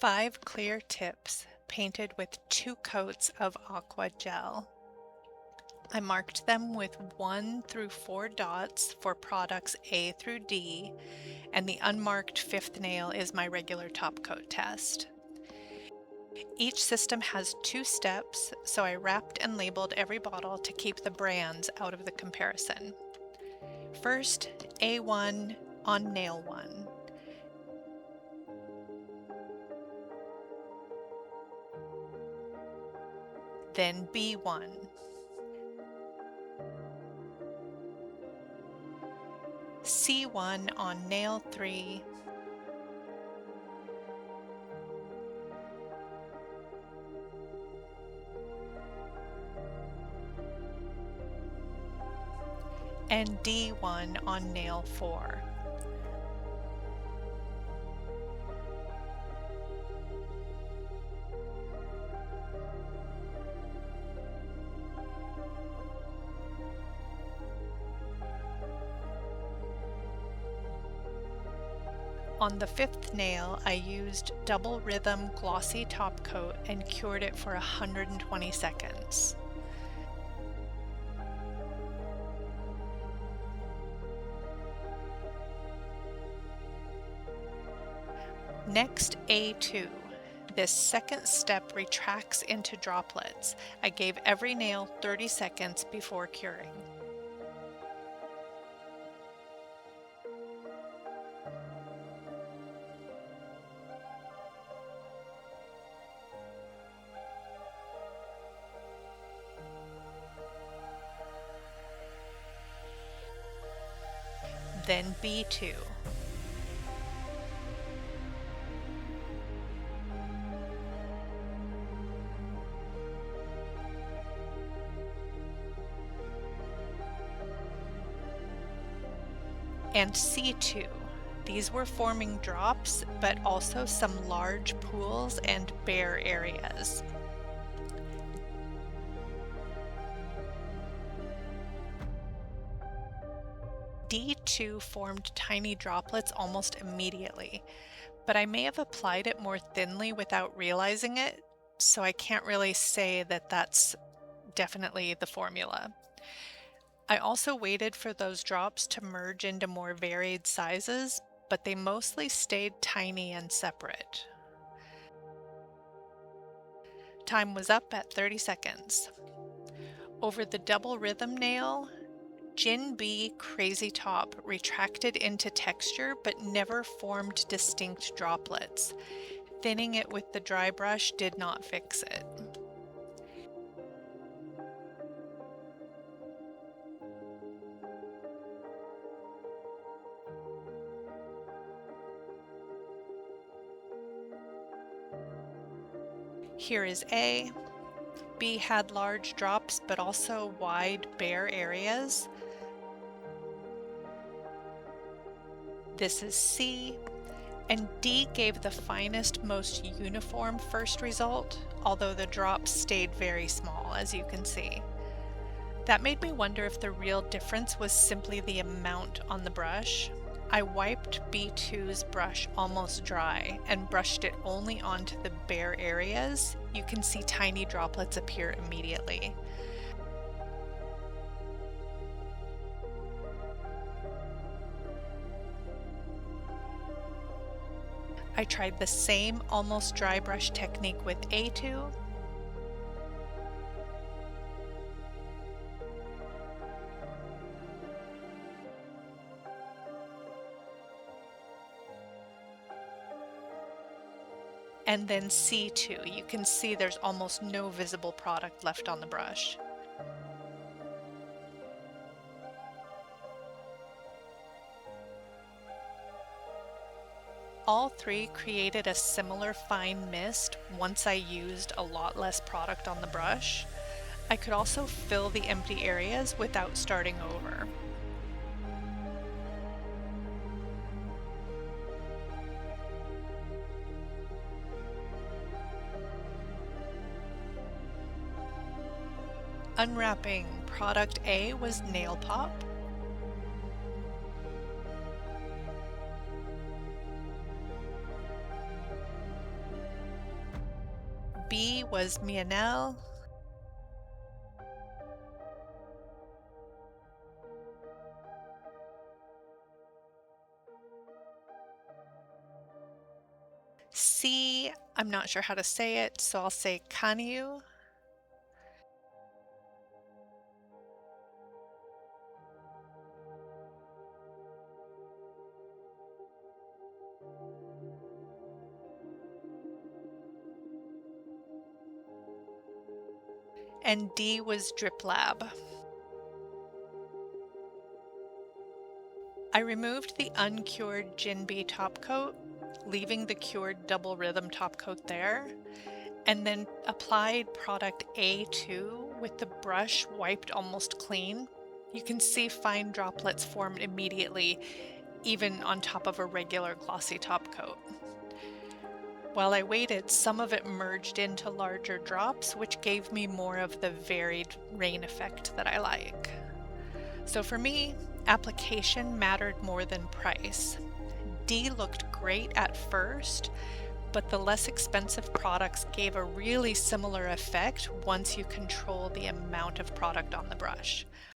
5 clear tips painted with 2 coats of aqua gel. I marked them with 1 through 4 dots for products A through D, and the unmarked 5th nail is my regular top coat test. Each system has 2 steps, so I wrapped and labeled every bottle to keep the brands out of the comparison. First, A1 on nail 1. Then B1. C1 on nail 3. And D1 on nail 4. On the 5th nail, I used double rhythm glossy top coat and cured it for 120 seconds. Next, A2. This second step retracts into droplets. I gave every nail 30 seconds before curing. Then B2. And C2. These were forming drops, but also some large pools and bare areas. D2 formed tiny droplets almost immediately, but I may have applied it more thinly without realizing it, so I can't really say that that's definitely the formula. I also waited for those drops to merge into more varied sizes, but they mostly stayed tiny and separate. Time was up at 30 seconds. Over the double rhythm nail, Gin B Crazy Top retracted into texture but never formed distinct droplets. Thinning it with the dry brush did not fix it. Here is A. B had large drops but also wide bare areas. This is C, and D gave the finest, most uniform first result, although the drops stayed very small, as you can see. That made me wonder if the real difference was simply the amount on the brush. I wiped B2's brush almost dry and brushed it only onto the bare areas. You can see tiny droplets appear immediately. I tried the same almost dry brush technique with A2. And then C2. You can see there's almost no visible product left on the brush. All 3 created a similar fine mist once I used a lot less product on the brush. I could also fill the empty areas without starting over. Unwrapping product A was nail pop. B was miel. C, I'm not sure how to say it, so I'll say canyu. And D was drip lab. I removed the uncured Jinbei top coat, leaving the cured double rhythm top coat there, and then applied product A2 with the brush wiped almost clean. You can see fine droplets formed immediately, even on top of a regular glossy top coat. While I waited, some of it merged into larger drops, which gave me more of the varied rain effect that I like. So for me, application mattered more than price. D looked great at first, but the less expensive products gave a really similar effect once you control the amount of product on the brush.